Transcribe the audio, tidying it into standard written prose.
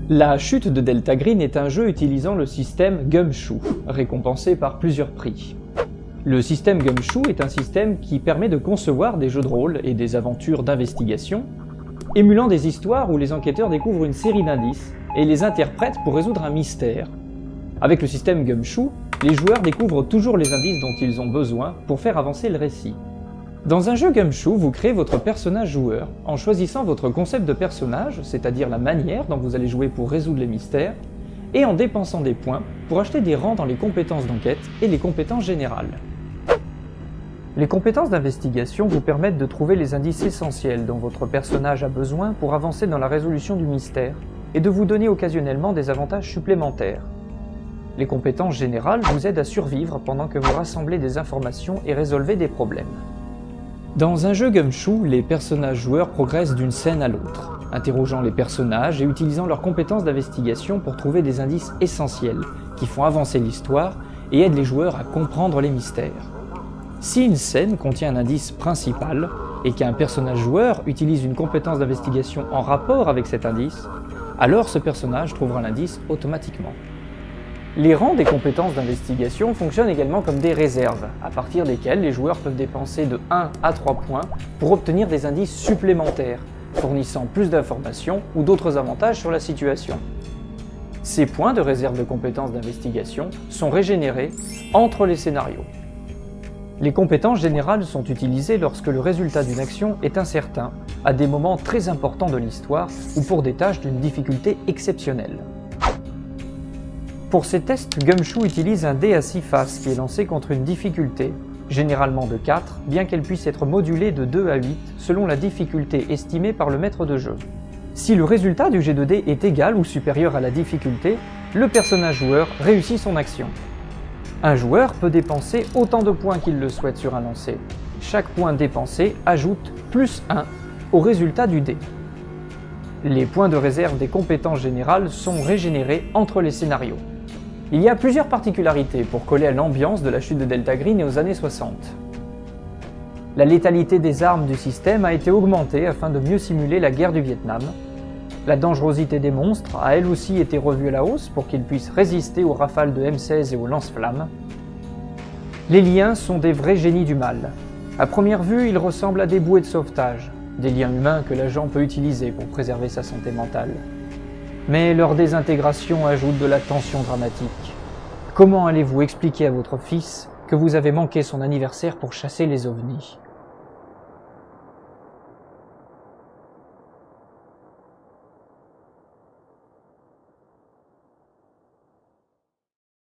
La chute de Delta Green est un jeu utilisant le système Gumshoe, récompensé par plusieurs prix. Le système Gumshoe est un système qui permet de concevoir des jeux de rôle et des aventures d'investigation, émulant des histoires où les enquêteurs découvrent une série d'indices et les interprètent pour résoudre un mystère. Avec le système Gumshoe, les joueurs découvrent toujours les indices dont ils ont besoin pour faire avancer le récit. Dans un jeu Gumshoe, vous créez votre personnage joueur en choisissant votre concept de personnage, c'est-à-dire la manière dont vous allez jouer pour résoudre les mystères, et en dépensant des points pour acheter des rangs dans les compétences d'enquête et les compétences générales. Les compétences d'investigation vous permettent de trouver les indices essentiels dont votre personnage a besoin pour avancer dans la résolution du mystère, et de vous donner occasionnellement des avantages supplémentaires. Les compétences générales vous aident à survivre pendant que vous rassemblez des informations et résolvez des problèmes. Dans un jeu Gumshoe, les personnages joueurs progressent d'une scène à l'autre, interrogeant les personnages et utilisant leurs compétences d'investigation pour trouver des indices essentiels qui font avancer l'histoire et aident les joueurs à comprendre les mystères. Si une scène contient un indice principal et qu'un personnage joueur utilise une compétence d'investigation en rapport avec cet indice, alors ce personnage trouvera l'indice automatiquement. Les rangs des compétences d'investigation fonctionnent également comme des réserves, à partir desquelles les joueurs peuvent dépenser de 1 à 3 points pour obtenir des indices supplémentaires, fournissant plus d'informations ou d'autres avantages sur la situation. Ces points de réserve de compétences d'investigation sont régénérés entre les scénarios. Les compétences générales sont utilisées lorsque le résultat d'une action est incertain, à des moments très importants de l'histoire ou pour des tâches d'une difficulté exceptionnelle. Pour ces tests, Gumshoe utilise un dé à 6 faces qui est lancé contre une difficulté, généralement de 4, bien qu'elle puisse être modulée de 2 à 8 selon la difficulté estimée par le maître de jeu. Si le résultat du jet de dés est égal ou supérieur à la difficulté, le personnage joueur réussit son action. Un joueur peut dépenser autant de points qu'il le souhaite sur un lancer. Chaque point dépensé ajoute plus 1 au résultat du dé. Les points de réserve des compétences générales sont régénérés entre les scénarios. Il y a plusieurs particularités pour coller à l'ambiance de la chute de Delta Green et aux années 60. La létalité des armes du système a été augmentée afin de mieux simuler la guerre du Vietnam. La dangerosité des monstres a elle aussi été revue à la hausse pour qu'ils puissent résister aux rafales de M16 et aux lance-flammes. Les liens sont des vrais génies du mal. À première vue, ils ressemblent à des bouées de sauvetage, des liens humains que l'agent peut utiliser pour préserver sa santé mentale. Mais leur désintégration ajoute de la tension dramatique. Comment allez-vous expliquer à votre fils que vous avez manqué son anniversaire pour chasser les ovnis ?